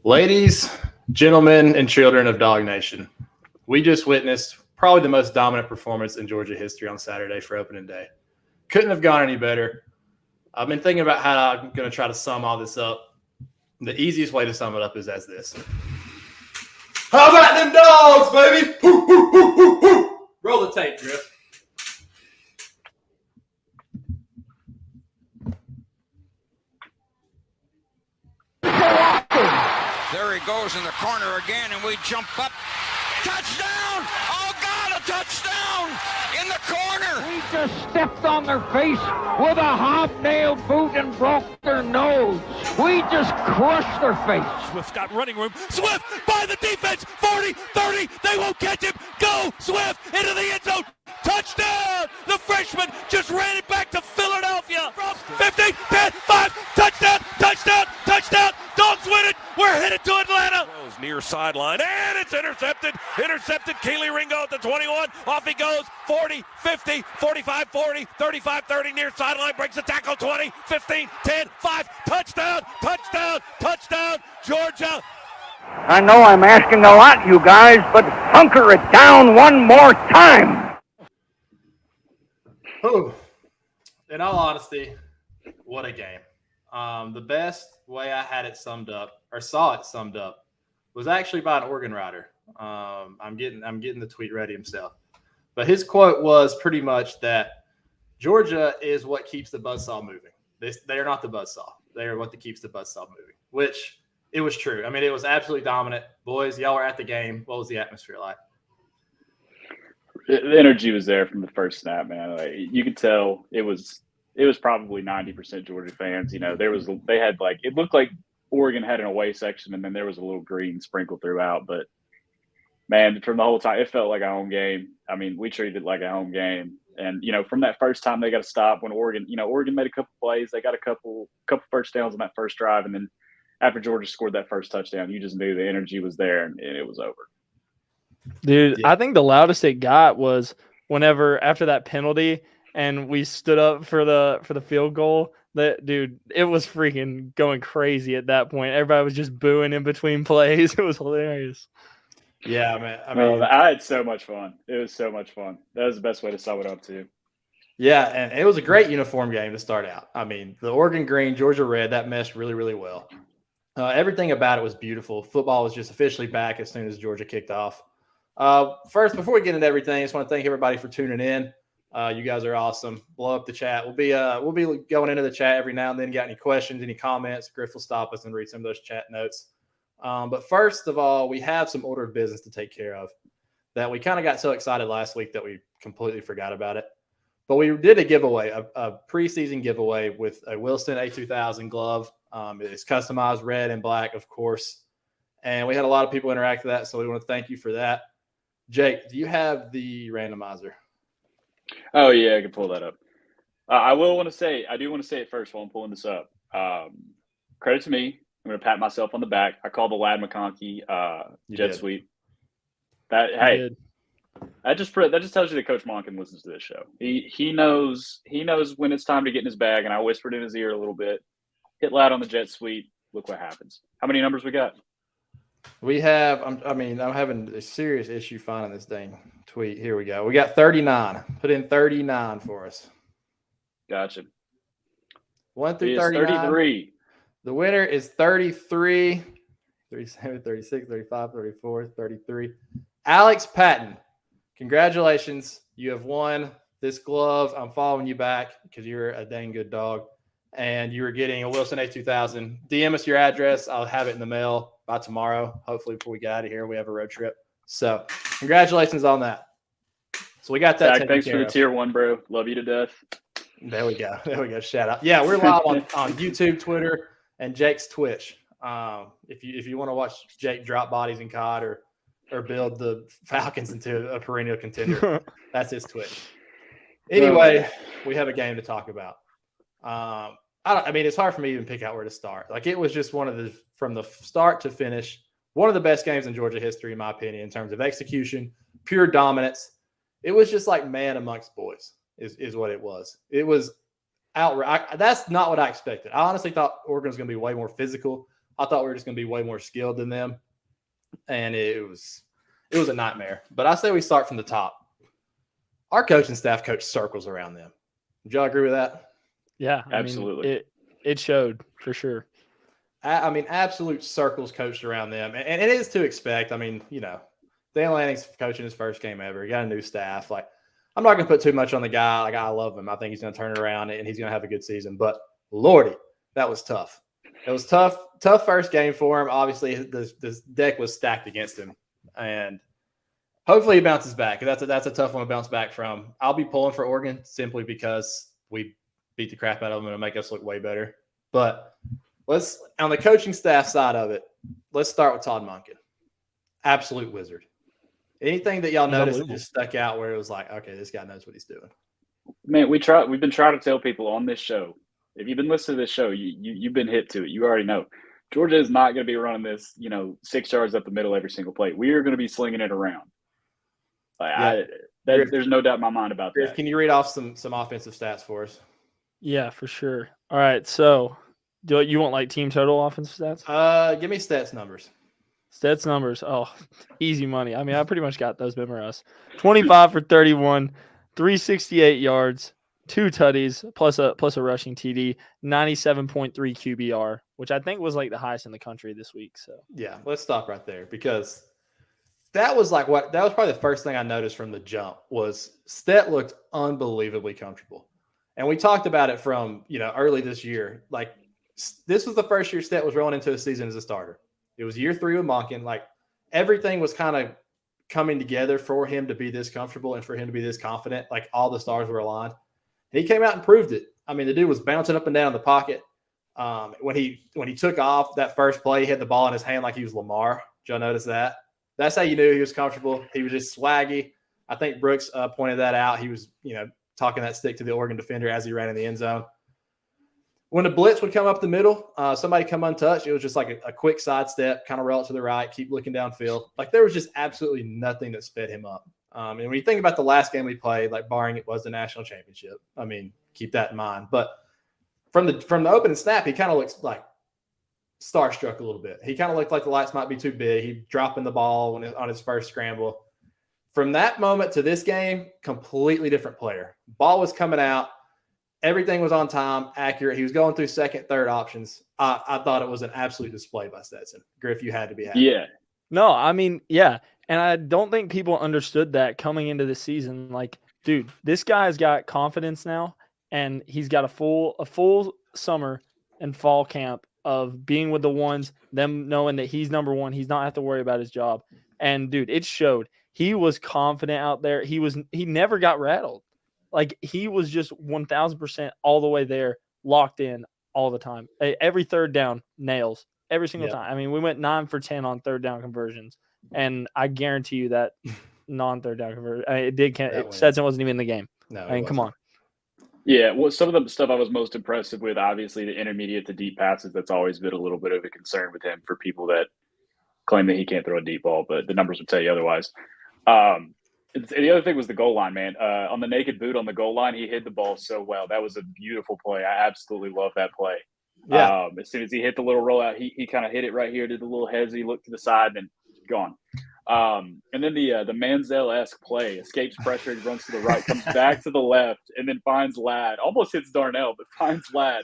Ladies, gentlemen, and children of Dog Nation, we just witnessed probably the most dominant performance in Georgia history on Saturday for opening day. Couldn't have gone any better. I've been thinking about how I'm going to try to sum all this up. The easiest way to sum it up is as this. How about them dogs, baby? Hoo, hoo, hoo, hoo, hoo. Roll the tape, Griff. There he goes in the corner again, and we jump up. Touchdown! Oh, God, a touchdown in the corner! We just stepped on their face with a hobnail boot and broke their nose. We just crushed their face. Swift's got running room. Swift by the defense. 40, 30. They won't catch him. Go, Swift, into the end zone. Touchdown! The freshman just ran it back to Philadelphia. From 15, 10, 5. Touchdown, touchdown, touchdown. Dogs win it. We're headed to Atlanta. Near sideline, and it's intercepted. Intercepted. Keely Ringo at the 21. Off he goes. 40, 50, 45, 40, 35, 30. Near sideline. Breaks the tackle. 20, 15, 10, 5. Touchdown, touchdown, touchdown. Georgia. I know I'm asking a lot, you guys, but hunker it down one more time. Ooh. In all honesty, what a game. The best way I had it summed up, or saw it summed up, was actually by an Oregon writer. I'm getting the tweet ready himself. But his quote was pretty much that Georgia is what keeps the buzzsaw moving. They are not the buzzsaw. They are what keeps the buzzsaw moving, which it was true. I mean, it was absolutely dominant. Boys, y'all were at the game. What was the atmosphere like? The energy was there from the first snap, man. Like, you could tell it was probably 90% Georgia fans. You know, they had like, it looked like Oregon had an away section, and then there was a little green sprinkled throughout. But man, from the whole time, it felt like a home game. I mean, we treated it like a home game. And you know, from that first time they got to stop when Oregon made a couple plays. They got a couple first downs on that first drive, and then after Georgia scored that first touchdown, you just knew the energy was there, and it was over. Dude, yeah. I think the loudest it got was whenever after that penalty and we stood up for the field goal. Dude, it was freaking going crazy at that point. Everybody was just booing in between plays. It was hilarious. Yeah, man. I mean, I had so much fun. It was so much fun. That was the best way to sum it up, too. Yeah, and it was a great uniform game to start out. I mean, the Oregon green, Georgia red, that meshed really, really well. Everything about it was beautiful. Football was just officially back as soon as Georgia kicked off. First, before we get into everything, I just want to thank everybody for tuning in. You guys are awesome. Blow up the chat. We'll be going into the chat every now and then. Got any questions, any comments? Griff will stop us and read some of those chat notes. But first of all, we have some order of business to take care of that we kind of got so excited last week that we completely forgot about it. But we did a giveaway, a preseason giveaway with a Wilson A2000 glove. It is customized red and black, of course. And we had a lot of people interact with that, so we want to thank you for that. Jake, do you have the randomizer? Oh, yeah, I can pull that up. I do want to say it first while I'm pulling this up. Credit to me. I'm going to pat myself on the back. I called the Lad McConkey jet sweep. That just tells you that Coach Monken listens to this show. He knows when it's time to get in his bag, and I whispered in his ear a little bit. Hit Lad on the jet sweep. Look what happens. How many numbers we got? We have, I'm having a serious issue finding this dang tweet. Here we go. We got 39. Put in 39 for us. Gotcha. 1 through 39. 33. The winner is 33, 37, 36, 35, 34, 33. Alex Patton, congratulations. You have won this glove. I'm following you back because you're a dang good dog. And you were getting a Wilson A2000. DM us your address. I'll have it in the mail by tomorrow. Hopefully before we get out of here, we have a road trip. So congratulations on that. So we got that. Zach, thanks for the tier 1, bro. Love you to death. There we go. Shout out. Yeah, we're live on YouTube, Twitter, and Jake's Twitch. If you want to watch Jake drop bodies in COD or build the Falcons into a perennial contender, that's his Twitch. Anyway, we have a game to talk about. It's hard for me to even pick out where to start. Like, it was just from the start to finish, one of the best games in Georgia history, in my opinion, in terms of execution, pure dominance. It was just like man amongst boys is what it was. It was outright. That's not what I expected. I honestly thought Oregon was going to be way more physical. I thought we were just going to be way more skilled than them, and it was a nightmare. But I say we start from the top. Our coaching staff coached circles around them. Would y'all agree with that? Yeah, absolutely. I mean, it showed for sure. I mean, absolute circles coached around them, and it is to expect. I mean, Dan Lanning's coaching his first game ever. He got a new staff. Like, I'm not going to put too much on the guy. Like, I love him. I think he's going to turn it around, and he's going to have a good season. But Lordy, that was tough. It was tough first game for him. Obviously, this deck was stacked against him, and hopefully he bounces back. That's a tough one to bounce back from. I'll be pulling for Oregon simply because we beat the crap out of them and it'll make us look way better. But let's, on the coaching staff side of it, let's start with Todd Monken. Absolute wizard. Anything that y'all noticed that just stuck out where it was like, okay, this guy knows what he's doing? Man, we've been trying to tell people on this show, if you've been listening to this show, you've been hit to it. You already know. Georgia is not going to be running this, 6 yards up the middle every single play. We are going to be slinging it around. There's no doubt in my mind about that. Can you read off some offensive stats for us? Yeah, for sure. All right, so do you want like team total offensive stats? Give me stats numbers. Stats numbers. Oh, easy money. I mean, I pretty much got those memorized. 25 for 31, 368 yards, 2 tutties, plus a rushing TD, 97.3 QBR, which I think was like the highest in the country this week. So yeah, let's stop right there because that was probably the first thing I noticed from the jump was Stet looked unbelievably comfortable. And we talked about it from, early this year. Like, this was the first year Stet was rolling into a season as a starter. It was year 3 with Monken. Like, everything was kind of coming together for him to be this comfortable and for him to be this confident. Like, all the stars were aligned. And he came out and proved it. I mean, the dude was bouncing up and down in the pocket. When he took off that first play, he had the ball in his hand like he was Lamar. Did y'all notice that? That's how you knew he was comfortable. He was just swaggy. I think Brooks pointed that out. He was, talking that stick to the Oregon defender as he ran in the end zone. When the blitz would come up the middle, somebody come untouched, it was just like a quick sidestep, kind of roll it to the right, keep looking downfield. Like, there was just absolutely nothing that sped him up. And when you think about the last game we played, like, barring it was the national championship, I mean, keep that in mind. But from the opening snap, he kind of looks like starstruck a little bit. He kind of looked like the lights might be too big. He dropping the ball on his first scramble. From that moment to this game, completely different player. Ball was coming out. Everything was on time, accurate. He was going through second, third options. I thought it was an absolute display by Stetson. Griff, you had to be happy. Yeah. No, I mean, yeah. And I don't think people understood that coming into the season. Like, dude, this guy's got confidence now, and he's got a full summer and fall camp of being with the ones, them knowing that he's number one. He's not have to worry about his job. And, dude, it showed. He was confident out there. He never got rattled. Like, he was just 1,000% all the way there, locked in all the time. Every third down, nails. Every single time. I mean, we went 9 for 10 on third down conversions. And I guarantee you that non-third down conversion, Stetson wasn't even in the game. No, I mean, come on. Yeah, well, some of the stuff I was most impressive with, obviously, the intermediate to deep passes, that's always been a little bit of a concern with him for people that claim that he can't throw a deep ball, but the numbers would tell you otherwise. The other thing was the goal line, man. On the naked boot on the goal line, he hit the ball so well. That was a beautiful play. I absolutely love that play. Yeah. As soon as he hit the little rollout, he kind of hit it right here, did the little hezzy, looked to the side, and gone. And then the Manziel-esque play, escapes pressure, he runs to the right, comes back to the left, and then finds Ladd. Almost hits Darnell, but finds Ladd.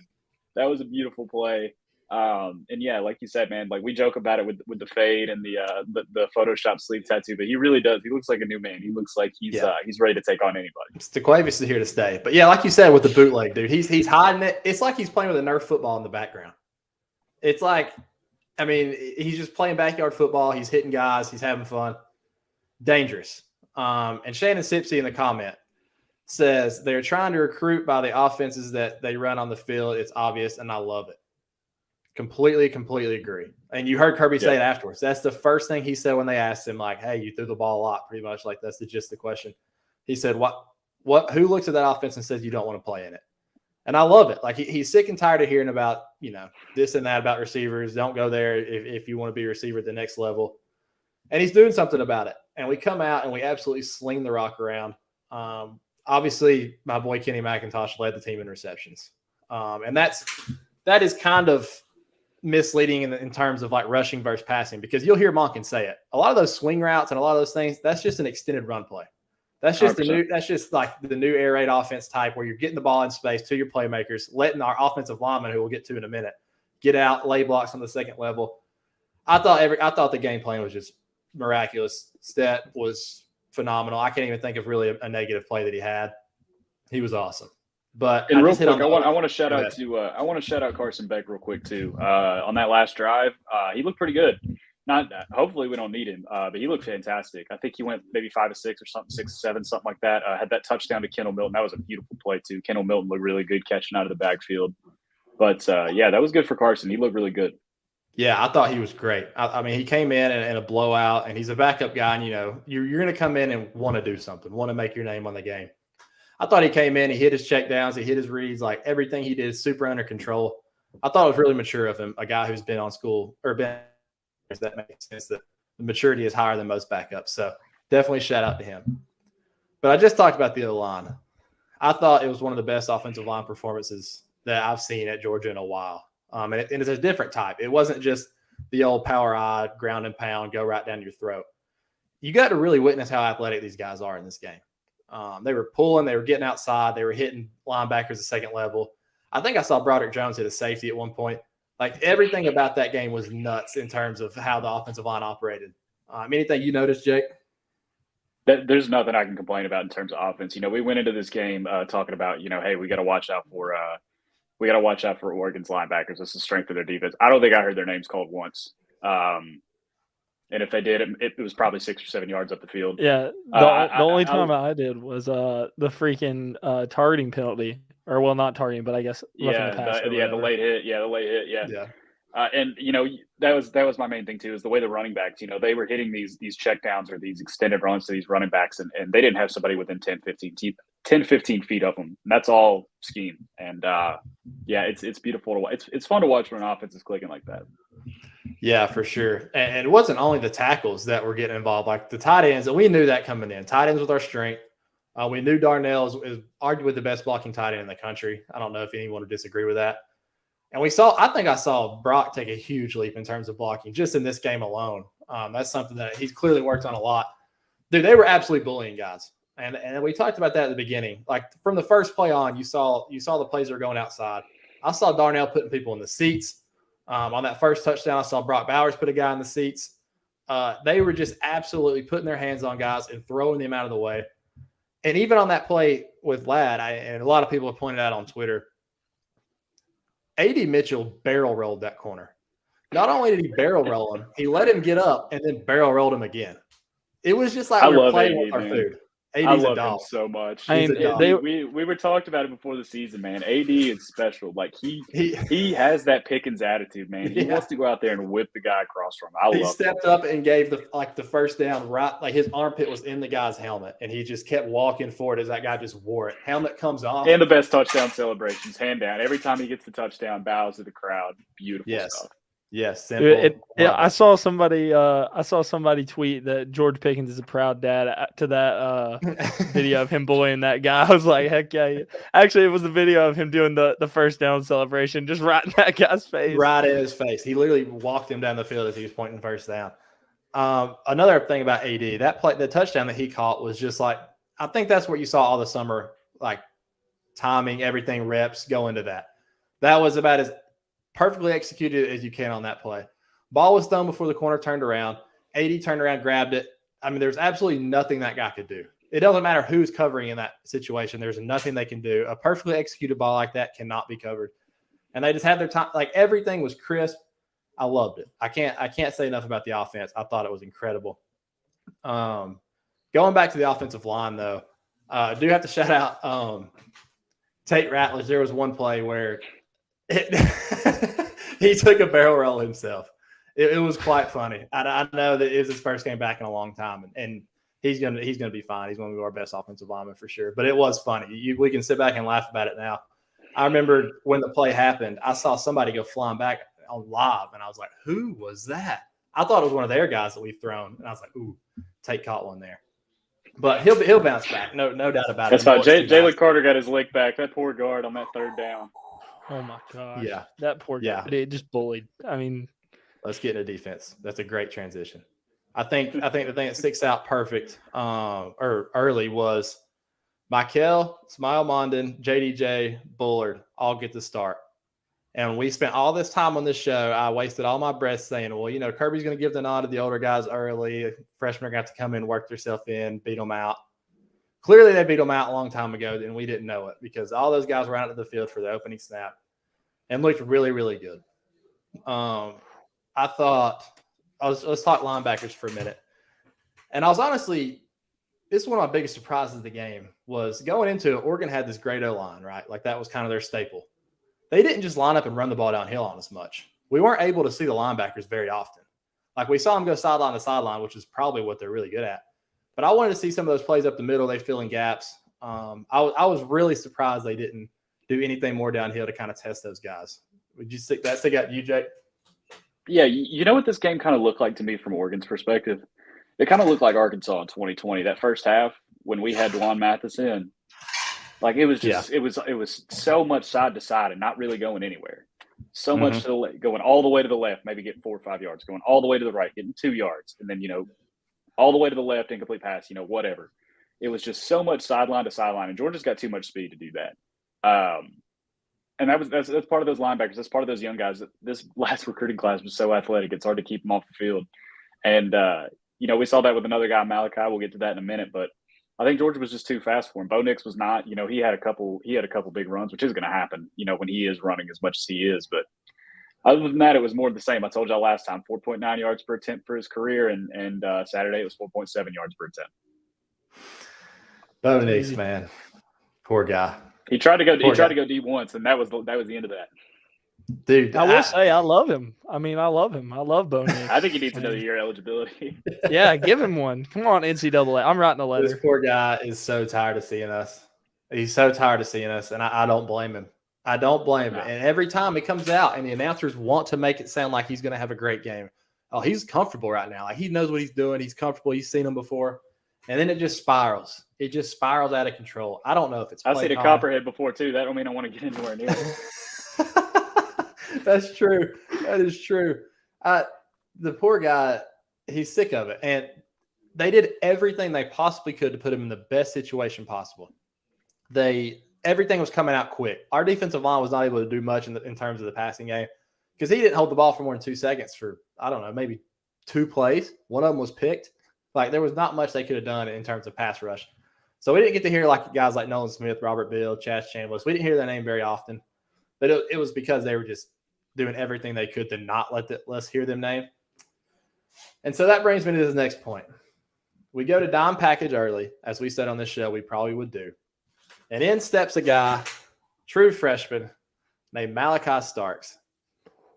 That was a beautiful play. And yeah, like you said, man, like we joke about it with the fade and the Photoshop sleeve tattoo, but he really does. He looks like a new man. He looks like he's ready to take on anybody. Staquavis is here to stay. But yeah, like you said with the bootleg, dude, he's hiding it. It's like he's playing with a Nerf football in the background. It's like, I mean, he's just playing backyard football. He's hitting guys. He's having fun. Dangerous. And Shannon Sipsey in the comment says they're trying to recruit by the offenses that they run on the field. It's obvious, and I love it. Completely agree. And you heard Kirby say it afterwards. That's the first thing he said when they asked him, like, hey, you threw the ball a lot, pretty much. Like, that's just the question. He said, who looks at that offense and says you don't want to play in it? And I love it. Like, he's sick and tired of hearing about, this and that about receivers. Don't go there if you want to be a receiver at the next level. And he's doing something about it. And we come out and we absolutely sling the rock around. Obviously, my boy Kenny McIntosh led the team in receptions. And that is kind of misleading in terms of like rushing versus passing, because you'll hear Monken say it. A lot of those swing routes and a lot of those things, that's just an extended run play. That's just 100%. that's just like the new air raid offense type where you're getting the ball in space to your playmakers, letting our offensive linemen, who we'll get to in a minute, get out, lay blocks on the second level. I thought the game plan was just miraculous. Stet was phenomenal. I can't even think of really a negative play that he had. He was awesome. But and real quick, I want to shout out Carson Beck real quick too. On that last drive, he looked pretty good. Hopefully we don't need him, but he looked fantastic. I think he went maybe 5 or 6 or something, 6 or 7, something like that. Had that touchdown to Kendall Milton. That was a beautiful play too. Kendall Milton looked really good catching out of the backfield. But yeah, that was good for Carson. He looked really good. Yeah, I thought he was great. I mean, he came in a blowout, and he's a backup guy. And you're going to come in and want to do something, want to make your name on the game. I thought he came in, he hit his check downs, he hit his reads, like everything he did is super under control. I thought it was really mature of him, a guy who's been on school or been. That makes sense. That the maturity is higher than most backups. So definitely shout out to him. But I just talked about the other line. I thought it was one of the best offensive line performances that I've seen at Georgia in a while. And it's a different type. It wasn't just the old power eye, ground and pound, go right down your throat. You got to really witness how athletic these guys are in this game. They were pulling, they were getting outside, they were hitting linebackers at second level. I think I saw Broderick Jones hit a safety at one point. Like everything about that game was nuts in terms of how the offensive line operated. Anything you noticed, Jake? There's nothing I can complain about in terms of offense. We went into this game talking about, hey, we got to watch out for Oregon's linebackers. That's the strength of their defense. I don't think I heard their names called once. And if they did, it was probably 6 or 7 yards up the field. Yeah, the only time I did was the freaking targeting penalty. Or, well, not targeting, but I guess the late hit. Yeah. And that was my main thing too, is the way the running backs, they were hitting these check downs or these extended runs to these running backs, and they didn't have somebody within 10, 15 feet of them. And that's all scheme. And it's beautiful to watch. It's fun to watch when an offense is clicking like that. Yeah, for sure. And it wasn't only the tackles that were getting involved, like the tight ends, and we knew that coming in. Tight ends was our strength. We knew Darnell is arguably the best blocking tight end in the country. I don't know if anyone would disagree with that. And I think I saw Brock take a huge leap in terms of blocking just in this game alone. That's something that he's clearly worked on a lot. Dude, they were absolutely bullying guys. And we talked about that at the beginning. Like from the first play on, you saw the plays that were going outside. I saw Darnell putting people in the seats. On that first touchdown, I saw Brock Bowers put a guy in the seats. They were just absolutely putting their hands on guys and throwing them out of the way. And even on that play with Ladd, and a lot of people have pointed out on Twitter, A.D. Mitchell barrel rolled that corner. Not only did he barrel roll him, he let him get up and then barrel rolled him again. It was just like we were playing with our food. AD's I love him so much. We were talking about it before the season, man. AD is special. Like he has that Pickens attitude, man. He wants to go out there and whip the guy across from him. He stepped up and gave the first down right, like his armpit was in the guy's helmet, and he just kept walking forward as that guy just wore it. Helmet comes off, and the best touchdown celebrations, hand down. Every time he gets the touchdown, bows to the crowd. Beautiful stuff. Yes, simple. I saw somebody tweet that George Pickens is a proud dad to that video of him bullying that guy. I was like, heck yeah. Actually, it was the video of him doing the first down celebration, just right in that guy's face. Right in his face. He literally walked him down the field as he was pointing first down. Another thing about AD, the touchdown that he caught was just like, I think that's what you saw all the summer, like timing, everything, reps, go into that. That was about as perfectly executed as you can on that play. Ball was thrown before the corner turned around. AD turned around, grabbed it. I mean, there's absolutely nothing that guy could do. It doesn't matter who's covering in that situation. There's nothing they can do. A perfectly executed ball like that cannot be covered. And they just had their time. Like everything was crisp. I loved it. I can't say enough about the offense. I thought it was incredible. Going back to the offensive line, though, I do have to shout out Tate Ratledge. There was one play where he took a barrel roll himself. It was quite funny. I know that it was his first game back in a long time, and he's gonna be fine. He's going to be our best offensive lineman for sure. But it was funny. We can sit back and laugh about it now. I remember when the play happened, I saw somebody go flying back on live, and I was like, "Who was that?" I thought it was one of their guys that we've thrown, and I was like, "Ooh, Tate caught one there." But he'll bounce back. No doubt about it. That's fine. Jalen Carter got his lick back. That poor guard on that third down. Oh my gosh. Yeah. That poor Yeah. dude just bullied. I mean, Let's get into defense. That's a great transition. I think the thing that sticks out perfect or early was Michael, Smile Mondon, JDJ, Bullard all get the start. And we spent all this time on this show. I wasted all my breath saying, well, Kirby's going to give the nod to the older guys early. Freshmen are going to have to come in, work themselves in, beat them out. Clearly, they beat them out a long time ago, and we didn't know it because all those guys were out of the field for the opening snap and looked really, really good. I thought let's talk linebackers for a minute. And I was honestly, this is one of my biggest surprises of the game was going into it, Oregon had this great O-line, right? Like that was kind of their staple. They didn't just line up and run the ball downhill on us much. We weren't able to see the linebackers very often. Like we saw them go sideline to sideline, which is probably what they're really good at. But I wanted to see some of those plays up the middle. They fill in gaps. I was really surprised they didn't do anything more downhill to kind of test those guys. Would you stick out to you, Jake? Yeah, you know what this game kind of looked like to me from Oregon's perspective? It kind of looked like Arkansas in 2020, that first half when we had DeJuan Mathis in. Like it was just it was so much side to side and not really going anywhere. So much to the going all the way to the left, maybe getting 4 or 5 yards, going all the way to the right, getting 2 yards, and then all the way to the left, incomplete pass, whatever. It was just so much sideline to sideline, and Georgia's got too much speed to do that. And that's part of those linebackers. That's part of those young guys. This last recruiting class was so athletic; it's hard to keep them off the field. And we saw that with another guy, Malachi. We'll get to that in a minute, but I think Georgia was just too fast for him. Bo Nix was not. He had a couple big runs, which is going to happen. When he is running as much as he is. But other than that, it was more of the same. I told y'all last time, 4.9 yards per attempt for his career, and Saturday it was 4.7 yards per attempt. Bo Nix, man, poor guy. He tried to go D once, and that was the end of that. Dude, I will say I love him. I mean, I love him. I love Bo Nix. I think he needs another year eligibility. Yeah, give him one. Come on, NCAA. I'm writing a letter. This poor guy is so tired of seeing us. He's so tired of seeing us, and I don't blame him. I don't blame him. And every time it comes out, and the announcers want to make it sound like he's going to have a great game. Oh, he's comfortable right now. Like he knows what he's doing. He's comfortable. He's seen him before. And then it just spirals. It just spirals out of control. I don't know if it's I've seen a copperhead before, too. That don't mean I want to get anywhere near it. That's true. That is true. The poor guy, he's sick of it. And they did everything they possibly could to put him in the best situation possible. Everything was coming out quick. Our defensive line was not able to do much in terms of the passing game because he didn't hold the ball for more than 2 seconds for, I don't know, maybe 2 plays. One of them was picked. Like, there was not much they could have done in terms of pass rush. So we didn't get to hear guys like Nolan Smith, Robert Bill, Chaz Chambliss. We didn't hear their name very often. But it was because they were just doing everything they could to not let us hear them name. And so that brings me to this next point. We go to dime package early, as we said on this show we probably would do. And in steps a guy, true freshman, named Malachi Starks,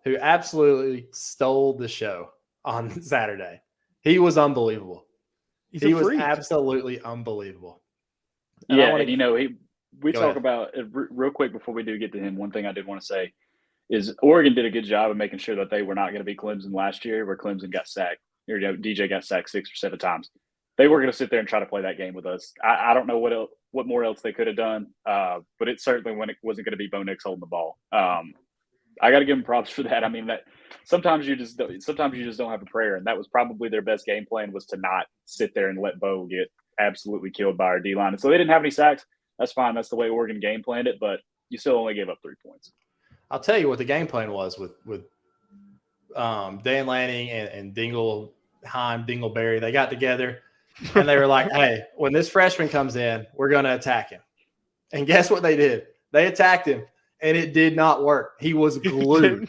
who absolutely stole the show on Saturday. He was unbelievable. He was absolutely unbelievable. And we talk about real quick before we do get to him. One thing I did want to say is Oregon did a good job of making sure that they were not going to be Clemson last year, where Clemson got sacked. DJ got sacked 6 or 7 times. They were going to sit there and try to play that game with us. I don't know what more else they could have done, but it certainly wasn't going to be Bo Nix holding the ball. I got to give them props for that. I mean, that sometimes you just don't have a prayer, and that was probably their best game plan, was to not sit there and let Bo get absolutely killed by our D-line. And so they didn't have any sacks. That's fine. That's the way Oregon game planned it, but you still only gave up 3 points. I'll tell you what the game plan was with Dan Lanning and Dingleberry. They got together, and they were like, hey, when this freshman comes in, we're going to attack him. And guess what they did? They attacked him. And it did not work. He was glued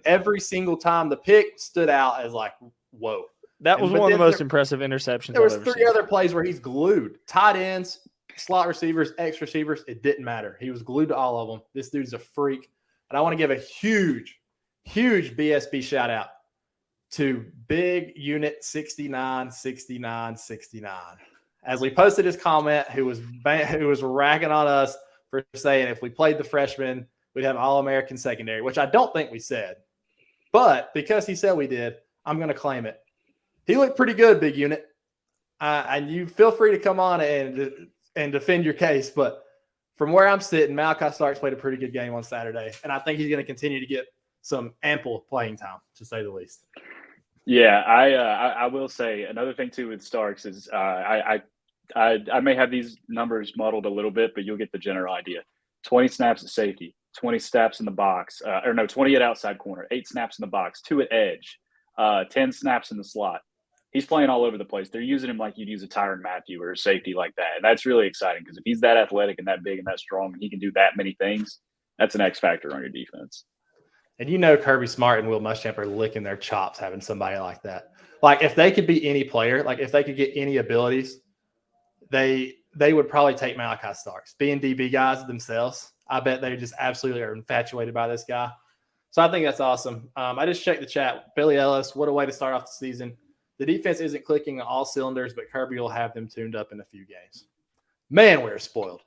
every single time. The pick stood out as like, whoa. That was one of the most impressive interceptions. There was 3 other plays where he's glued. Tight ends, slot receivers, X receivers. It didn't matter. He was glued to all of them. This dude's a freak. And I want to give a huge, huge BSB shout out to Big Unit 696969. As we posted his comment, who was ragging on us for saying if we played the freshmen, we'd have All-American secondary, which I don't think we said. But because he said we did, I'm going to claim it. He looked pretty good, Big Unit. And you feel free to come on and defend your case. But from where I'm sitting, Malachi Starks played a pretty good game on Saturday, and I think he's going to continue to get some ample playing time, to say the least. Yeah, I will say another thing too with Starks is I may have these numbers muddled a little bit, but you'll get the general idea. 20 snaps at safety, 20 snaps in the box, 20 at outside corner, 8 snaps in the box, 2 at edge, 10 snaps in the slot. He's playing all over the place. They're using him like you'd use a Tyrann Mathieu or a safety like that. And that's really exciting because if he's that athletic and that big and that strong and he can do that many things, that's an X factor on your defense. And you know Kirby Smart and Will Muschamp are licking their chops having somebody like that. Like if they could be any player, like if they could get any abilities, they would probably take Malachi Starks. Being DB guys themselves, I bet they just absolutely are infatuated by this guy. So I think that's awesome. I just checked the chat. Billy Ellis, what a way to start off the season. The defense isn't clicking on all cylinders, but Kirby will have them tuned up in a few games. Man, we're spoiled.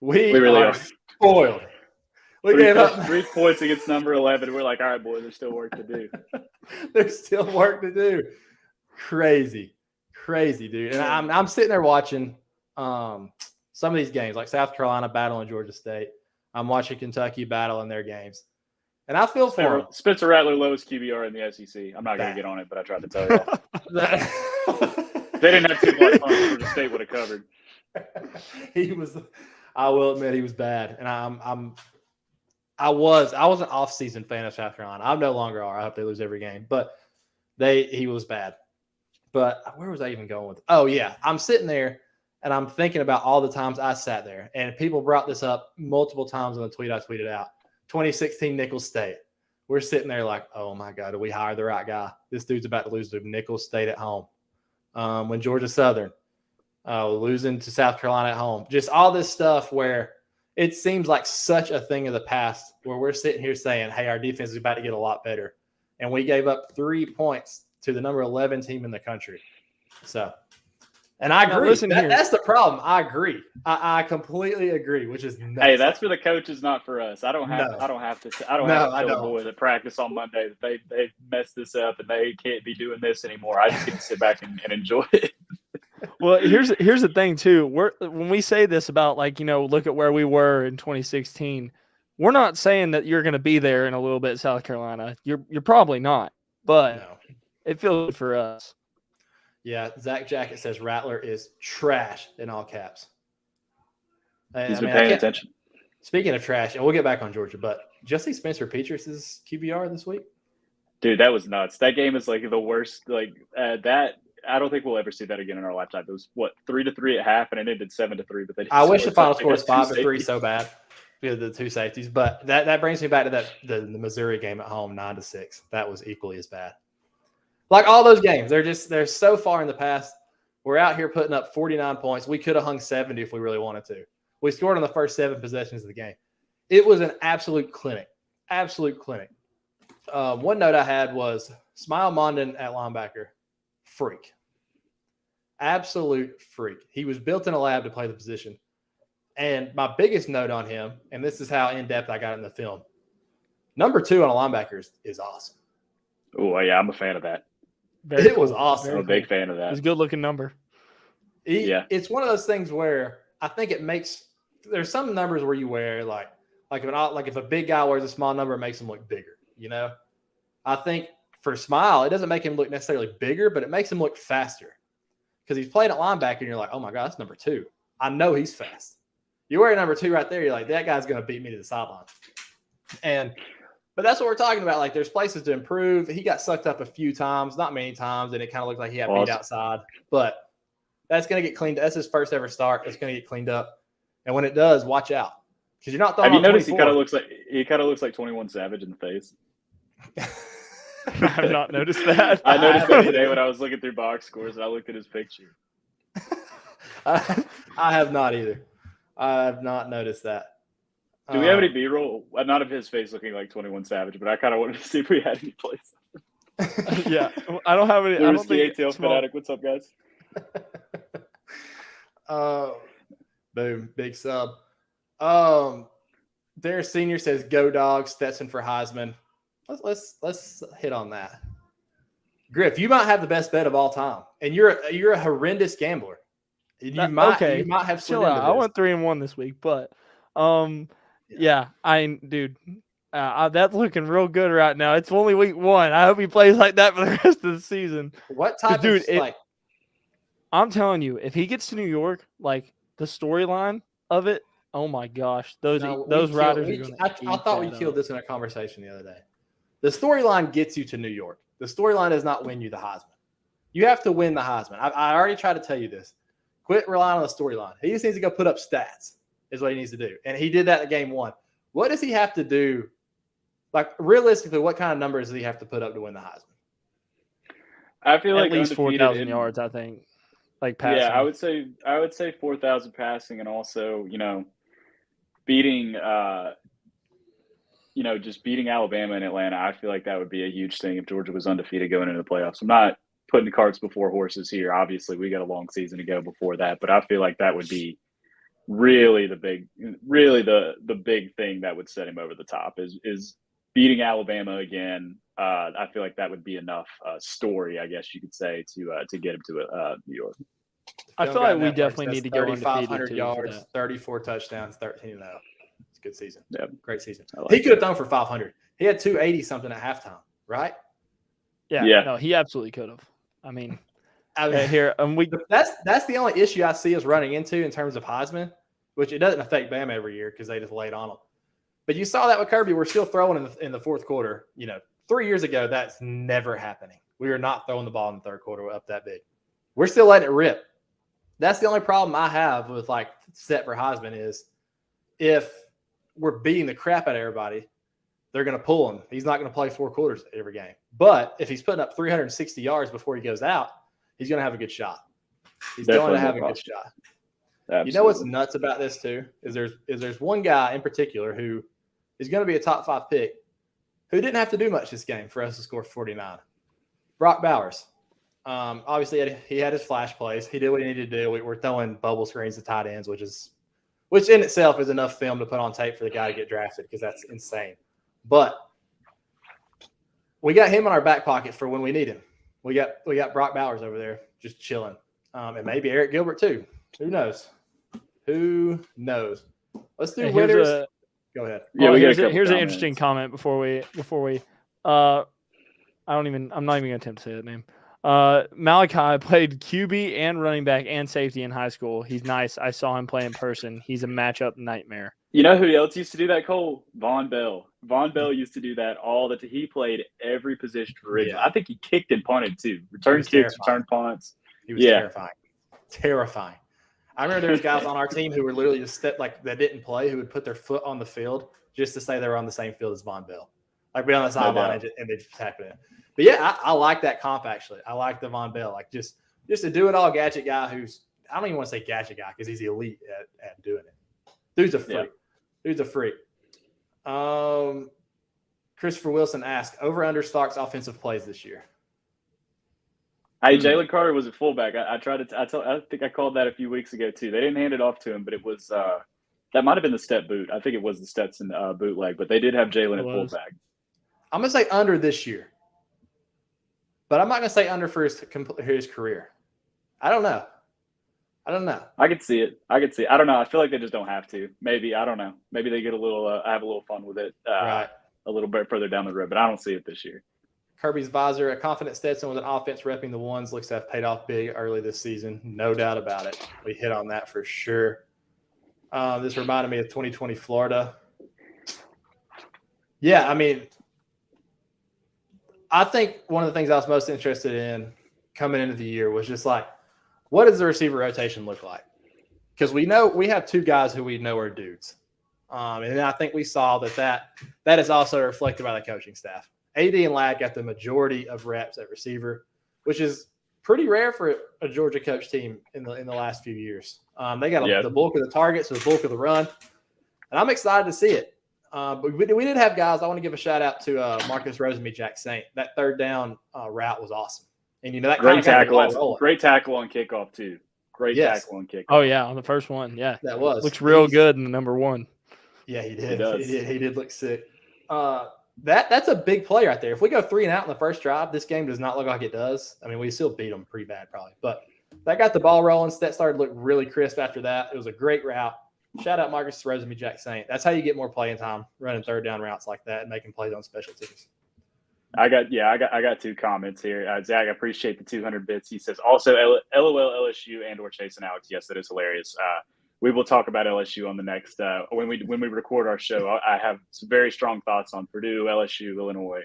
We really are spoiled. We gave up 3 points against number 11. We're like, all right, boy, there's still work to do. There's still work to do. Crazy, dude. And I'm sitting there watching some of these games, like South Carolina battling Georgia State. I'm watching Kentucky battle in their games. And I feel for him. Spencer Rattler lowest QBR in the SEC. I'm not going to get on it, but I tried to tell you. They didn't have 2 blocks on Georgia State would have covered. I will admit he was bad. And I was an off-season fan of South Carolina. I'm no longer are. I hope they lose every game. But he was bad. But where was I even going with it? Oh, yeah. I'm sitting there, and I'm thinking about all the times I sat there. And people brought this up multiple times in the tweet I tweeted out. 2016 Nicholls State. We're sitting there like, oh, my God, did we hire the right guy? This dude's about to lose to Nicholls State at home. When Georgia Southern losing to South Carolina at home. Just all this stuff where it seems like such a thing of the past where we're sitting here saying, hey, our defense is about to get a lot better. And we gave up 3 points to the number 11 team in the country. So, and I agree. That's the problem. I agree. I completely agree, which is nuts. Hey, that's for the coaches, not for us. I don't have to tell the boys at practice on Monday that they messed this up and they can't be doing this anymore. I just get to sit back and enjoy it. Well, here's the thing too. When we say this about look at where we were in 2016, we're not saying that you're going to be there in a little bit, South Carolina. You're probably not, but it feels good for us. Yeah, Zach Jacket says Rattler is trash in all caps. He's been paying attention. Speaking of trash, and we'll get back on Georgia, but just see Spencer Petras' QBR this week. Dude, that was nuts. That game is like the worst. That. I don't think we'll ever see that again in our lifetime. It was 3-3 at half, and it ended 7-3. But I wish the final score was 5-3 so bad because of the 2 safeties. But that brings me back to the Missouri game at home, 9-6. That was equally as bad. Like all those games, they're so far in the past. We're out here putting up 49 points. We could have hung 70 if we really wanted to. We scored on the first 7 possessions of the game. It was an absolute clinic. Absolute clinic. One note I had was Smile Mondon at linebacker. Freak. Absolute freak. He was built in a lab to play the position. And my biggest note on him, and this is how in-depth I got in the film, number 2 on a linebacker is awesome. Oh, yeah, I'm a fan of that. It was awesome. I'm a big fan of that. It's a good-looking number. It's one of those things where I think it makes – there's some numbers where you wear like if a big guy wears a small number, it makes him look bigger, I think – for Smile, it doesn't make him look necessarily bigger, but it makes him look faster because he's playing at linebacker and you're like, oh my God, that's number 2. I know he's fast. You wear number 2 right there. You're like, that guy's going to beat me to the sideline. But that's what we're talking about. Like there's places to improve. He got sucked up a few times, not many times. And it kind of looked like he had beat outside, but that's going to get cleaned up. That's his first ever start. It's going to get cleaned up. And when it does, watch out because you're not throwing. Have you noticed he kind of looks like 21 Savage in the face? I have not noticed that. I noticed that today when I was looking through box scores and I looked at his picture. I have not either. I have not noticed that. Do we have any B-roll? Not of his face looking like 21 Savage, but I kind of wanted to see if we had any plays. Yeah, I don't have any. I don't think ATL Fanatic. What's up, guys? Boom, big sub. Their senior says, "Go Dogs, Stetson for Heisman." Let's hit on that. Griff, you might have the best bet of all time, and you're a horrendous gambler. You might have chill slid out. into I this. went 3-1 this week, but Yeah. dude, that's looking real good right now. It's only week 1. I hope he plays like that for the rest of the season. What type Dude, of like? I'm telling you, if he gets to New York, like the storyline of it, oh my gosh, those riders are going to. I thought we killed this in a conversation the other day. The storyline gets you to New York. The storyline does not win you the Heisman. You have to win the Heisman. I already tried to tell you this. Quit relying on the storyline. He just needs to go put up stats, is what he needs to do. And he did that in game 1. What does he have to do? Like, realistically, what kind of numbers does he have to put up to win the Heisman? I feel like at least 4,000 yards, I think. Like passing. Yeah, I would say 4,000 passing, and also, beating just beating Alabama and Atlanta. I feel like that would be a huge thing if Georgia was undefeated going into the playoffs. I'm not putting the carts before horses here. Obviously, we got a long season to go before that, but I feel like that would be really the big thing that would set him over the top is beating Alabama again. I feel like that would be enough story, I guess you could say, to get him to New York. I feel like we definitely need to go undefeated 3,500 yards, 34 touchdowns, 13-0. It's a good season. Yeah, great season. Like he could have thone for 500. He had 280 something at halftime, right? Yeah. No, he absolutely could have. I mean here that's the only issue I see us running into in terms of Heisman, which it doesn't affect Bama every year because they just laid on them. But you saw that with Kirby. We're still throwing in the fourth quarter. 3 years ago, that's never happening. We were not throwing the ball in the third quarter up that big. We're still letting it rip. That's the only problem I have with set for Heisman is if we're beating the crap out of everybody, they're going to pull him. He's not going to play 4 quarters every game. But if he's putting up 360 yards before he goes out, he's going to have a good shot. He's going to have a good shot. Absolutely. You know what's nuts about this too is there's one guy in particular who is going to be a top 5 pick who didn't have to do much this game for us to score 49. Brock Bowers. Obviously, he had his flash plays. He did what he needed to do. We're throwing bubble screens to tight ends, which in itself is enough film to put on tape for the guy to get drafted because that's insane. But we got him in our back pocket for when we need him. We got Brock Bowers over there just chilling, and maybe Eric Gilbert too. Who knows? Let's do winners. Go ahead. Yeah, here's an interesting comment before we. I'm not even gonna attempt to say that name. Malachi played QB and running back and safety in high school. He's nice. I saw him play in person. He's a matchup nightmare. You know who else used to do that, Cole? Von Bell. Von Bell used to do that he played every position for Ridgeland. Yeah. I think he kicked and punted too. Return kicks, return punts. He was terrifying. I remember there was guys on our team who were literally just that didn't play, who would put their foot on the field just to say they were on the same field as Von Bell. Like be on the sideline and they just tap it in. But yeah, I like that comp actually. I like the Von Bell. Like just a do it all gadget guy who's I don't even want to say gadget guy because he's elite at doing it. Dude's a freak. Yeah. Dude's a freak. Christopher Wilson asked, over under Starks offensive plays this year. Hey, Jalen Carter was a fullback. I think I called that a few weeks ago too. They didn't hand it off to him, but it was that might have been the step boot. I think it was the Stetson bootleg, but they did have Jalen at fullback. I'm gonna say under this year, but I'm not gonna say under for his career. I don't know. I could see it. I don't know. I feel like they just don't have to. Maybe I don't know. Maybe they get a little. have a little fun with it. Right. A little bit further down the road, but I don't see it this year. Kirby's visor, a confident Stetson with an offense repping the ones looks to have paid off big early this season. No doubt about it. We hit on that for sure. This reminded me of 2020 Florida. Yeah, I mean, I think one of the things I was most interested in coming into the year was just like, what does the receiver rotation look like? Because we know we have 2 guys who we know are dudes. And I think we saw that is also reflected by the coaching staff. AD and Ladd got the majority of reps at receiver, which is pretty rare for a Georgia coach team in the last few years. They got the bulk of the targets, so the bulk of the run, and I'm excited to see it. But we did have guys. I want to give a shout out to Marcus Rosenby, Jack Saint. That third down route was awesome, and that great tackle. Great tackle on kickoff too. Tackle on kickoff. Oh yeah, on the first one, yeah, that looks real good in the number 1. Yeah, he did. He did look sick. That's a big play right there. If we go 3 and out in the first drive, this game does not look like it does. I mean, we still beat them pretty bad probably. But That got the ball rolling. Stet started to look really crisp after that. It was a great route. Shout out Marcus Rosenby, Jack Saint. That's how you get more playing time, running third down routes like that and making plays on special teams. I got 2 comments here. Zach, I appreciate the 200 bits. He says also LOL LSU and or Chase and Alex. Yes, that is hilarious. We will talk about LSU on the next when we record our show. I have some very strong thoughts on Purdue, LSU, Illinois.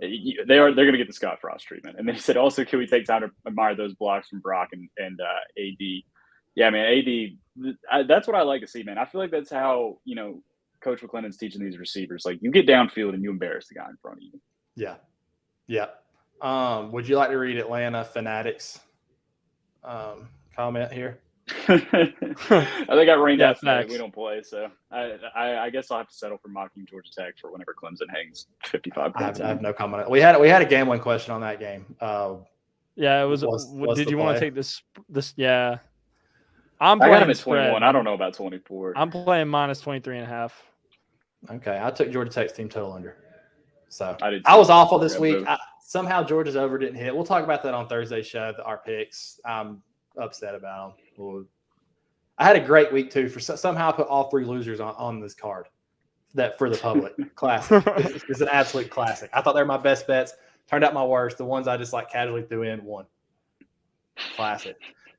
They're going to get the Scott Frost treatment. And then he said, also, can we take time to admire those blocks from Brock and AD? Yeah, man, AD. That's what I like to see, man. I feel like that's how Coach McClendon's teaching these receivers. Like, you get downfield and you embarrass the guy in front of you. Yeah. Would you like to read Atlanta Fanatics comment here? I think I rained out tonight. Facts. We don't play, so I guess I'll have to settle for mocking Georgia Tech for whenever Clemson hangs 55 points. I have no comment. We had a game 1 question on that game. Yeah, it was. Did you want to take this? Yeah, I got him at 21. I don't know about 24. I'm playing minus 23.5. Okay, I took Georgia Tech's team total under. So I was awful this week. Somehow Georgia's over didn't hit. We'll talk about that on Thursday's show. Our picks. I'm upset about them. I had a great week too. Somehow I put all 3 losers on this card. That for the public classic. It's an absolute classic. I thought they were my best bets. Turned out my worst. The ones I just casually threw in won. Classic.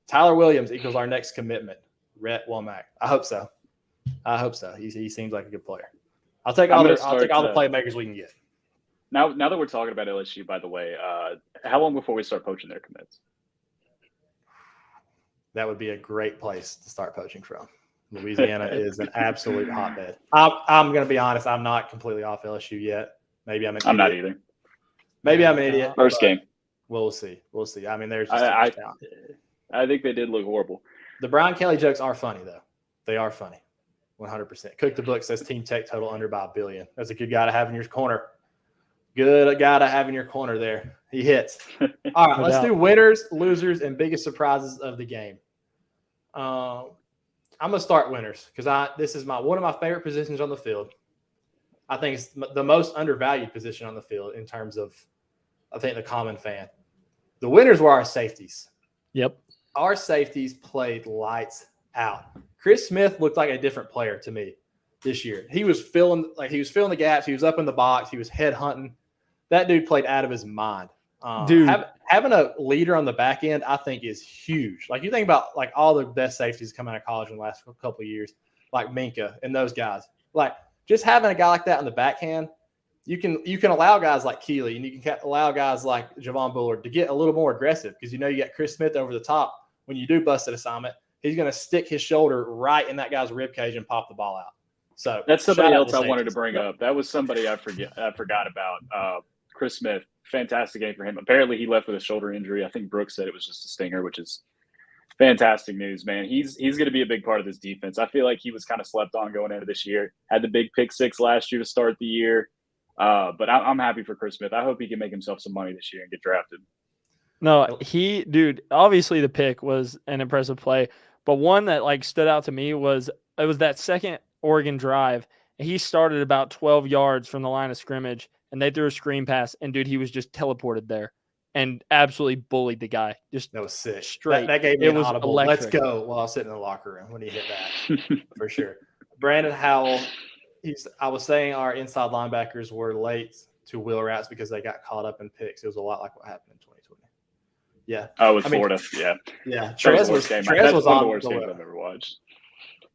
Tyler Williams equals our next commitment. Rhett Womack. I hope so. He seems like a good player. I'll take all the playmakers we can get. Now that we're talking about LSU, by the way, how long before we start poaching their commits? That would be a great place to start poaching from. Louisiana is an absolute hotbed. I'm going to be honest. I'm not completely off LSU yet. Maybe I'm an idiot. I'm not either. Maybe I'm an idiot. First game. We'll see. I mean, there's just I think they did look horrible. The Brian Kelly jokes are funny, though. They are funny. 100%. Cook the Book says Team Tech total under by $1 billion. That's a good guy to have in your corner. Good guy to have in your corner there. He hits. All right, let's do winners, losers, and biggest surprises of the game. I'm going to start winners because this is one of my favorite positions on the field. I think it's the most undervalued position on the field in terms of, I think, the common fan. The winners were our safeties. Yep. Our safeties played lights out. Chris Smith looked like a different player to me this year. He was filling the gaps. He was up in the box. He was head hunting. That dude played out of his mind. Dude, having a leader on the back end, I think, is huge. Like, you think about all the best safeties coming out of college in the last couple of years, like Minka and those guys. Like, just having a guy like that on the backhand, you can allow guys like Keeley and you can allow guys like Javon Bullard to get a little more aggressive because you got Chris Smith over the top. When you do bust an assignment, he's going to stick his shoulder right in that guy's ribcage and pop the ball out. So that's somebody else I wanted to bring up. That was somebody I forgot about. Chris Smith, fantastic game for him. Apparently he left with a shoulder injury. I think Brooks said it was just a stinger, which is fantastic news, man. He's going to be a big part of this defense. I feel like he was kind of slept on going into this year. Had the big pick 6 last year to start the year. But I'm happy for Chris Smith. I hope he can make himself some money this year and get drafted. No, obviously the pick was an impressive play, but one that stood out to me was that second Oregon drive. He started about 12 yards from the line of scrimmage and they threw a screen pass and dude, he was just teleported there and absolutely bullied the guy. That was sick. Straight. That gave me an audible. Electric. Let's go while I was sitting in the locker room when he hit that for sure. Brandon Howell. I was saying our inside linebackers were late to wheel routes because they got caught up in picks. It was a lot like what happened in 2020. Yeah. Oh, with Florida. Yeah. Yeah. Trez was one of the worst games I've ever watched.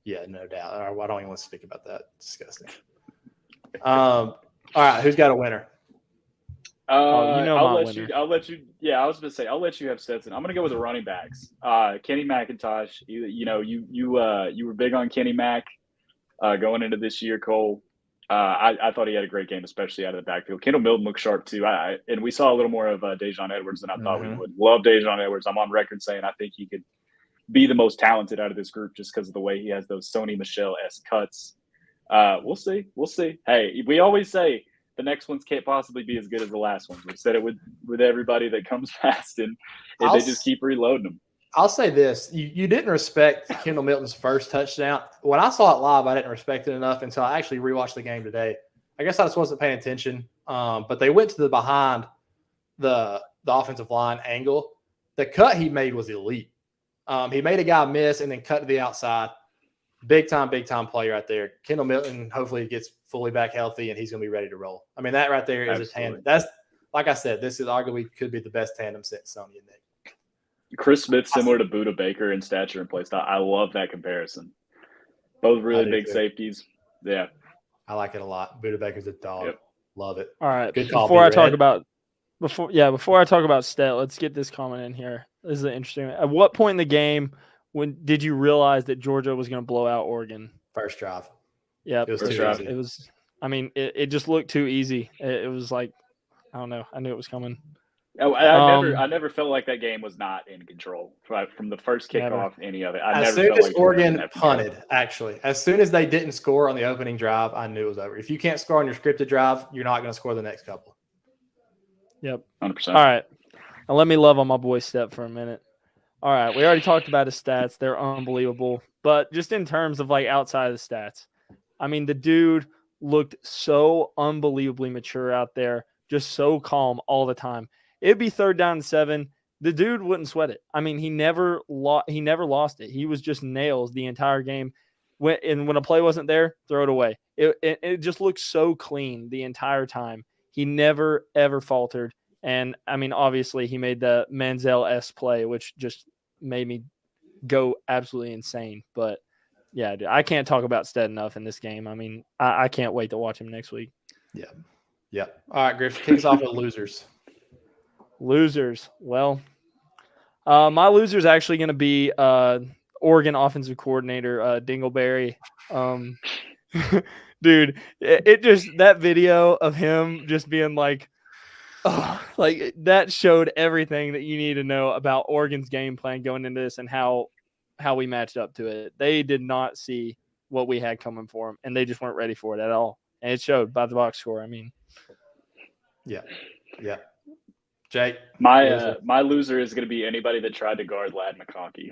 Yeah, no doubt. I don't even want to speak about that. Disgusting. All right, who's got a winner? I'll let you. Yeah, I was going to say I'll let you have Stetson. I'm going to go with the running backs. Kenny McIntosh. You were big on Kenny Mack going into this year, Cole. I thought he had a great game, especially out of the backfield. Kendall Milton looked sharp too. And we saw a little more of Dejon Edwards than I thought we would. Love Dejon Edwards. I'm on record saying I think he could be the most talented out of this group just because of the way he has those Sony Michel-esque cuts. We'll see. Hey, we always say the next ones can't possibly be as good as the last ones. We've said it with everybody that comes past, and they just keep reloading them. I'll say this. You didn't respect Kendall Milton's first touchdown. When I saw it live, I didn't respect it enough until I actually rewatched the game today. I guess I just wasn't paying attention. But they went to the behind the offensive line angle. the cut he made was elite. He made a guy miss and then cut to the outside. Big time player right there. Kendall Milton hopefully gets fully back healthy and he's going to be ready to roll. I mean, that right there is a tandem. That's, like I said, this is arguably could be the best tandem set Sony and Nick. Chris Smith similar to Buda Baker in stature and play style. I love that comparison. Both really big safeties. Yeah. I like it a lot. Buda Baker's a dog. Yep. Love it. All right. Good call. Before I talk about Stet, let's get this comment in here. This is interesting. At what point in the game did you realize that Georgia was going to blow out Oregon? First drive. Yeah, it was too easy. It was. I mean, it just looked too easy. It was like, I don't know. I knew it was coming. I never felt like that game was not in control from the first kickoff. Any of it. As soon as Oregon punted, actually, as soon as they didn't score on the opening drive, I knew it was over. If you can't score on your scripted drive, you're not going to score the next couple. Yep. 100%. All right. Now let me love on my boy Step for a minute. All right. We already talked about his stats. They're unbelievable. But just in terms of like outside of the stats, I mean, the dude looked so unbelievably mature out there, just so calm all the time. It'd be 3rd down and 7. The dude wouldn't sweat it. I mean, he never lost it. He was just nails the entire game. When a play wasn't there, throw it away. It just looked so clean the entire time. He never, ever faltered. And, I mean, obviously, he made the Manziel-esque play, which just made me go absolutely insane. But, yeah, dude, I can't talk about Stead enough in this game. I mean, I can't wait to watch him next week. Yeah. All right, Griff, kick us off with losers. Losers. Well, my loser is actually going to be Oregon offensive coordinator Dingleberry. Dude, it just that video of him just being like, oh, like that showed everything that you need to know about Oregon's game plan going into this and how we matched up to it. They did not see what we had coming for them, and they just weren't ready for it at all. And it showed by the box score. I mean, yeah. Jake, my loser is going to be anybody that tried to guard Lad McConkey.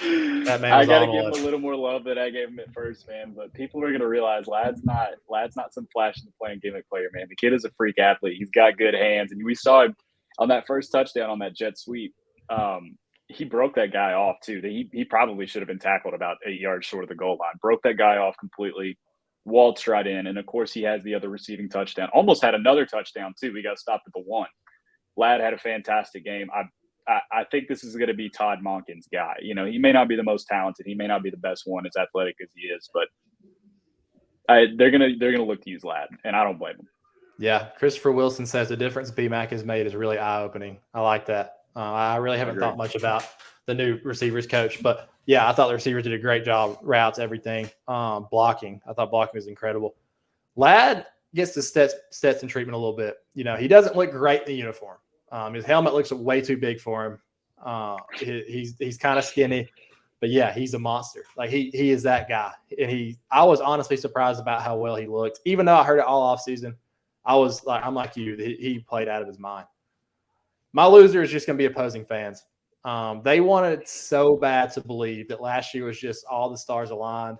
I got to give him a little more love than I gave him at first, man. But people are going to realize Lad's not some flash in the playing gimmick player, man. The kid is a freak athlete. He's got good hands, and we saw him on that first touchdown on that jet sweep. He broke that guy off too. He probably should have been tackled about 8 yards short of the goal line. Broke that guy off completely. Waltzed right in, and of course he has the other receiving touchdown. Almost had another touchdown too. We got stopped at the 1. Lad had a fantastic game. I think this is going to be Todd Monken's guy. You know, he may not be the most talented. He may not be the best one, as athletic as he is, but they're gonna look to use Lad, and I don't blame them. Yeah, Christopher Wilson says the difference BMAC has made is really eye-opening. I like that. I really haven't thought much about the new receivers coach, but yeah, I thought the receivers did a great job, routes, everything, blocking. I thought blocking was incredible. Lad gets the Stetson treatment a little bit. You know, he doesn't look great in the uniform. His helmet looks way too big for him. He's kind of skinny, but yeah, he's a monster. Like he is that guy. And I was honestly surprised about how well he looked. Even though I heard it all off season, I'm like you, he played out of his mind. My loser is just going to be opposing fans. They wanted so bad to believe that last year was just all the stars aligned.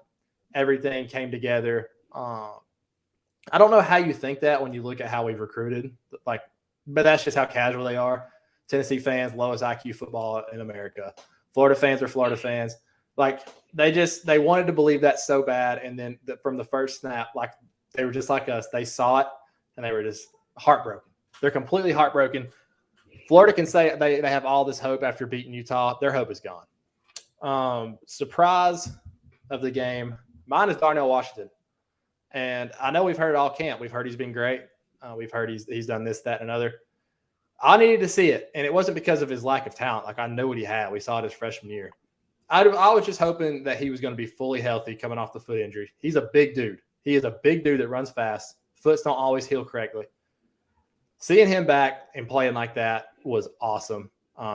Everything came together. I don't know how you think that when you look at how we've recruited, but that's just how casual they are. Tennessee fans, lowest IQ football in America. Florida fans are Florida fans. Like they wanted to believe that so bad. And then from the first snap, like they were just like us. They saw it and they were just heartbroken. They're completely heartbroken. Florida can say they have all this hope after beating Utah. Their hope is gone. Surprise of the game. Mine is Darnell Washington. And I know we've heard it all camp. We've heard he's been great. We've heard he's done this, that, and another. I needed to see it. And it wasn't because of his lack of talent. Like I know what he had. We saw it his freshman year. I was just hoping that he was going to be fully healthy coming off the foot injury. He's a big dude. He is a big dude that runs fast. Foots don't always heal correctly. Seeing him back and playing like that was awesome.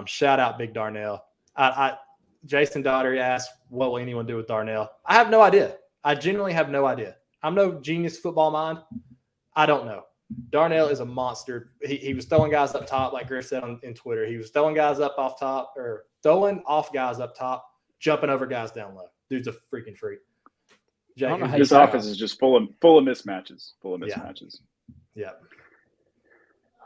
Shout out Big Darnell. Jason Daugherty asked, what will anyone do with Darnell? I have no idea. I genuinely have no idea. I'm no genius football mind. I don't know. Darnell is a monster. He was throwing guys up top, like Griff said in Twitter. He was throwing guys up off top, or throwing off guys up top, jumping over guys down low. Dude's a freaking freak. His offense is just full of mismatches. Yeah.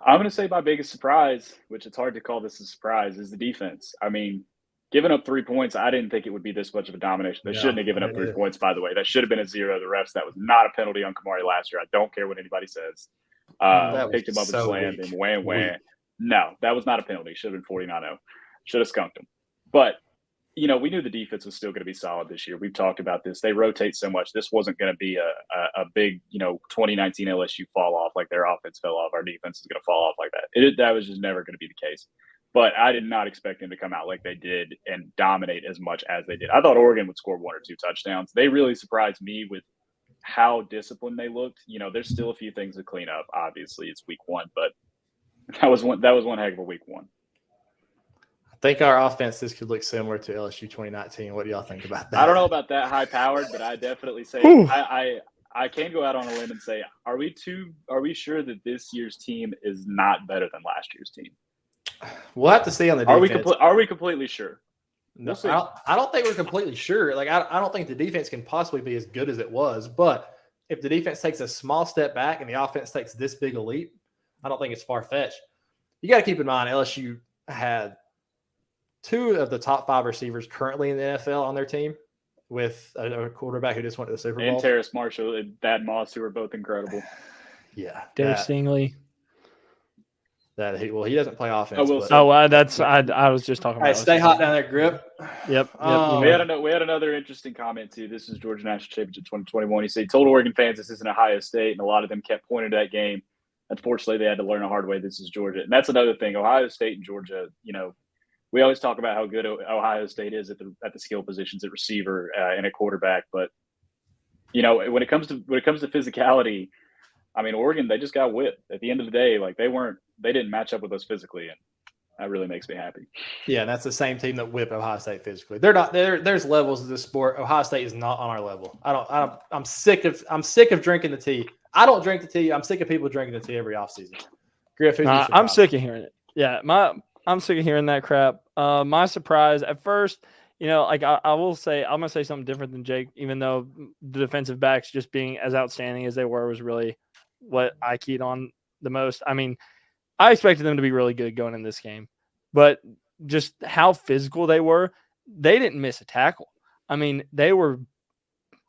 I'm going to say my biggest surprise, which it's hard to call this a surprise, is the defense. I mean, giving up 3 points, I didn't think it would be this much of a domination. They shouldn't have given up 3 points, by the way. That should have been a 0. The refs, that was not a penalty on Kamari last year. I don't care what anybody says. Picked him up and slammed him. Wham. No, that was not a penalty. Should have been 49-0. Should have skunked him. But, we knew the defense was still going to be solid this year. We've talked about this. They rotate so much. This wasn't going to be a big, 2019 LSU fall off, like their offense fell off. Our defense is going to fall off like that. That was just never going to be the case. But I did not expect them to come out like they did and dominate as much as they did. I thought Oregon would score 1 or 2 touchdowns. They really surprised me with how disciplined they looked. There's still a few things to clean up. Obviously, it's week 1, but that was one heck of a week 1. I think our offenses could look similar to LSU 2019. What do y'all think about that? I don't know about that high powered, but I definitely say I can go out on a limb and say, are we sure that this year's team is not better than last year's team? We'll have to see on the defense. Are we completely sure? No, I don't think we're completely sure. Like, I don't think the defense can possibly be as good as it was. But if the defense takes a small step back and the offense takes this big a leap, I don't think it's far-fetched. You got to keep in mind LSU had 2 of the top 5 receivers currently in the NFL on their team, with a quarterback who just went to the Super Bowl. And Terrace Marshall and Thad Moss, who are both incredible. Yeah. Derek Stingley. He doesn't play offense. I was just talking about. Stay hot down there, Grip. Yep. We had another interesting comment too. This is Georgia National Championship 2021. He said he told Oregon fans this isn't Ohio State, and a lot of them kept pointing to that game. Unfortunately, they had to learn a hard way. This is Georgia, and that's another thing. Ohio State and Georgia. We always talk about how good Ohio State is at the skill positions at receiver and at quarterback, but when it comes to physicality. I mean, Oregon, they just got whipped. At the end of the day, like they didn't match up with us physically, and that really makes me happy. Yeah, and that's the same team that whipped Ohio State physically. They're not there. There's levels of this sport. Ohio State is not on our level. I'm sick of drinking the tea. I don't drink the tea. I'm sick of people drinking the tea every offseason. Griff, I'm sick of hearing it. Yeah, I'm sick of hearing that crap. My surprise at first, I will say I'm gonna say something different than Jake, even though the defensive backs just being as outstanding as they were was really what I keyed on the most. I mean, I expected them to be really good going in this game, but just how physical they were, they didn't miss a tackle. I mean, they were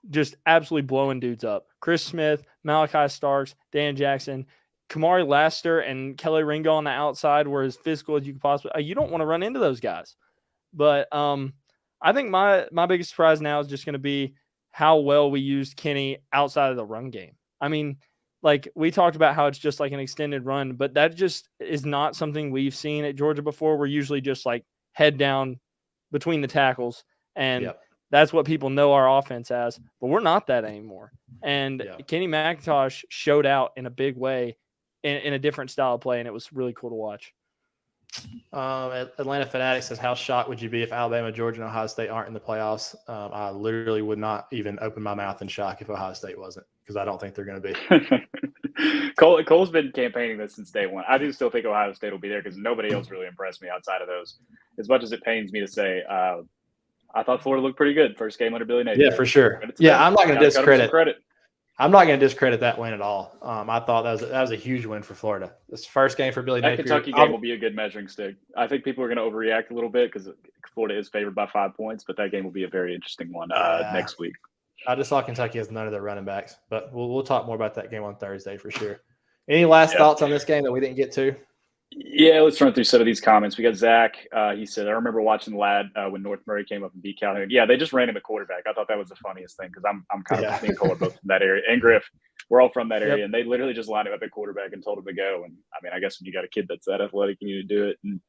just absolutely blowing dudes up. Chris Smith, Malachi Starks, Dan Jackson, Kamari Laster, and Kelly Ringo on the outside were as physical as you could possibly. You don't want to run into those guys. But I think my biggest surprise now is just going to be how well we used Kenny outside of the run game. I mean, like we talked about how it's just like an extended run, but that just is not something we've seen at Georgia before. We're usually just like head down between the tackles, and that's what people know our offense as, but we're not that anymore. And Kenny McIntosh showed out in a big way in a different style of play, and it was really cool to watch. Atlanta Fanatic says, how shocked would you be if Alabama, Georgia, and Ohio State aren't in the playoffs? I literally would not even open my mouth in shock if Ohio State wasn't, because I don't think they're going to be. Cole's been campaigning this since day one. I do still think Ohio State will be there because nobody else really impressed me outside of those. As much as it pains me to say, I thought Florida looked pretty good first game under Billy Napier. Yeah, for sure. Yeah, I'm not going to discredit. I'm not going to discredit that win at all. I thought that was a huge win for Florida. This first game for Billy Napier. That Kentucky game will be a good measuring stick. I think people are going to overreact a little bit because Florida is favored by 5 points, but that game will be a very interesting one next week. I just saw Kentucky has none of their running backs, but we'll talk more about that game on Thursday for sure. Any last thoughts on this game that we didn't get to? Yeah, let's run through some of these comments. We got Zach. He said, I remember watching the Lad when North Murray came up and beat Calhoun. Yeah, they just ran him at quarterback. I thought that was the funniest thing because I'm kind of being Cole both from that area. And Griff, we're all from that area. And they literally just lined him up at quarterback and told him to go. And, I mean, I guess when you got a kid that's that athletic, you need to do it. And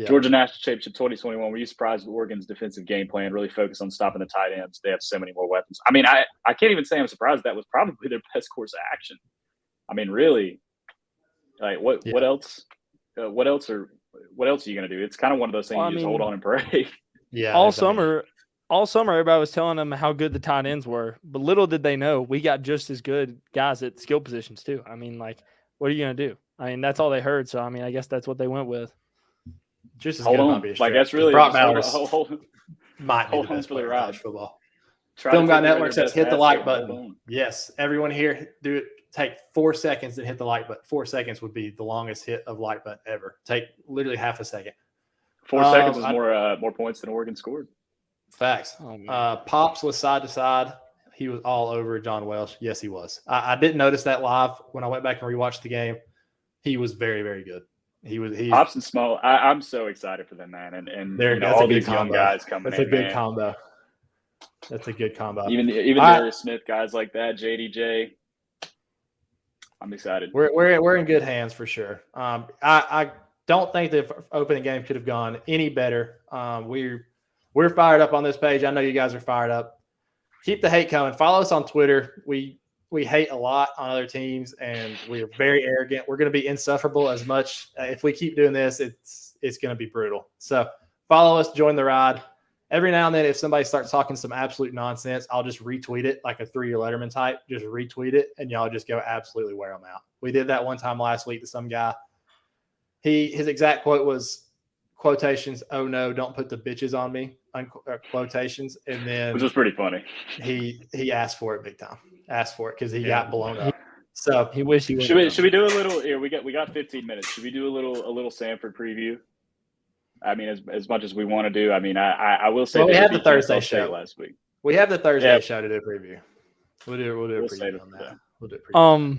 Georgia National Championship 2021, were you surprised with Oregon's defensive game plan, really focused on stopping the tight ends? They have so many more weapons. I mean, I can't even say I'm surprised. That was probably their best course of action. I mean, really, like what else? What else are you going to do? It's kind of one of those things you just hold on and pray. Yeah. All summer, everybody was telling them how good the tight ends were, but little did they know we got just as good guys at skill positions too. I mean, like, what are you going to do? I mean, that's all they heard. So, I mean, I guess that's what they went with. Just as hold good on. Like, that's really might be the best for the ride. Football. Film Guy Network says hit the like button. Yes, everyone here, do it. take 4 seconds and hit the like button. 4 seconds would be the longest hit of like button ever. Take literally half a second. 4 seconds is more points than Oregon scored. Facts. Pops was side to side. He was all over John Welsh. Yes, he was. I didn't notice that live when I went back and rewatched the game. He was very, very good. Pops and Small. I'm so excited for them, man. And all these young guys coming in. That's a good combo. That's a good combo. Even Darius Smith, guys like that, JDJ. I'm excited. We're in good hands for sure. I don't think the opening game could have gone any better. We're fired up on this page. I know you guys are fired up. Keep the hate coming. Follow us on Twitter. We hate a lot on other teams, and we are very arrogant. We're going to be insufferable as much. If we keep doing this, it's going to be brutal. So follow us, join the ride. Every now and then, if somebody starts talking some absolute nonsense, I'll just retweet it like a 3-year Letterman type. Just retweet it, and y'all just go absolutely wear them out. We did that one time last week to some guy. His exact quote was, quotations, "Oh no, don't put the bitches on me," quotations. And then, which was pretty funny. He asked for it big time. Asked for it because he got blown up. So he wished he would. Should we do a little here? We got 15 minutes. Should we do a little Sanford preview? I mean, as much as we want to do. I mean, I will say we had the Thursday show last week. We have the Thursday show to do a preview. We'll do a preview on that. Yeah. We'll do a preview.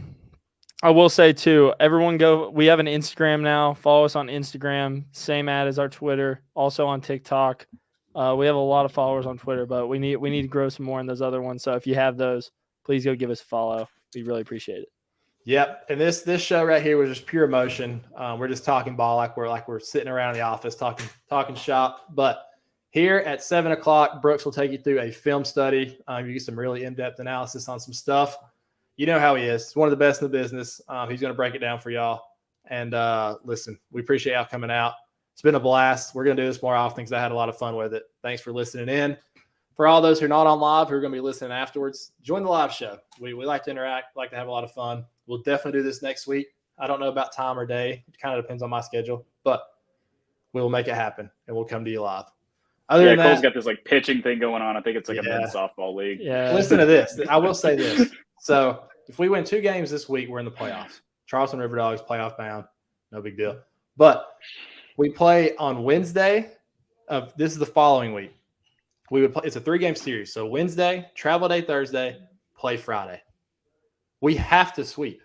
I will say too, everyone we have an Instagram now. Follow us on Instagram, same ad as our Twitter, also on TikTok. We have a lot of followers on Twitter, but we need to grow some more in those other ones. So if you have those, please go give us a follow. We really appreciate it. Yep. And this show right here was just pure emotion. We're just talking ball like we're sitting around the office talking shop. But here at 7:00, Brooks will take you through a film study. You get some really in-depth analysis on some stuff. You know how he is. He's one of the best in the business. He's going to break it down for y'all. And listen, we appreciate y'all coming out. It's been a blast. We're going to do this more often because I had a lot of fun with it. Thanks for listening in. For all those who are not on live, who are going to be listening afterwards, join the live show. We like to interact, like to have a lot of fun. We'll definitely do this next week. I don't know about time or day. It kind of depends on my schedule, but we'll make it happen, and we'll come to you live. Other than Cole's that, got this like pitching thing going on. I think it's like a men's softball league. Yeah. Listen to this. I will say this. So if we win 2 games this week, we're in the playoffs. Charleston River Dogs, playoff bound. No big deal. But we play on Wednesday. This is the following week. We would play. It's a 3-game series. So Wednesday, travel day Thursday, play Friday. We have to sweep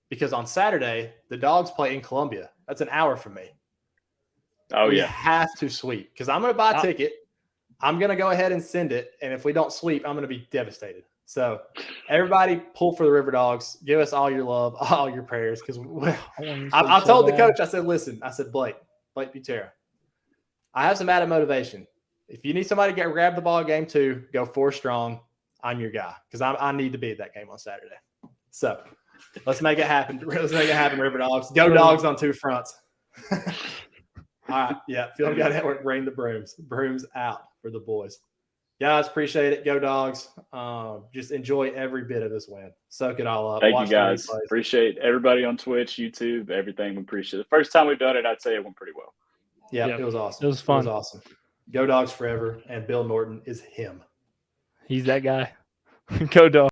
because on Saturday, the Dogs play in Columbia. That's an hour from me. We have to sweep because I'm going to buy a ticket. I'm going to go ahead and send it. And if we don't sweep, I'm going to be devastated. So everybody pull for the River Dogs. Give us all your love, all your prayers. Because I told the coach, I said, listen, I said, Blake Butera, I have some added motivation. If you need somebody to grab the ball game 2, go 4 strong. I'm your guy because I need to be at that game on Saturday. So let's make it happen. Let's make it happen, River Dogs. Go Dogs on 2 fronts. All right. Yeah. Film Guy Network, bring the brooms. Brooms out for the boys. Guys, appreciate it. Go Dogs. Just enjoy every bit of this win. Soak it all up. Thank you, guys. Appreciate everybody on Twitch, YouTube, everything. We appreciate it. The first time we've done it, I'd say it went pretty well. Yeah, it was awesome. It was fun. It was awesome. Go Dogs forever. And Bill Norton is him. He's that guy. Go Dogs.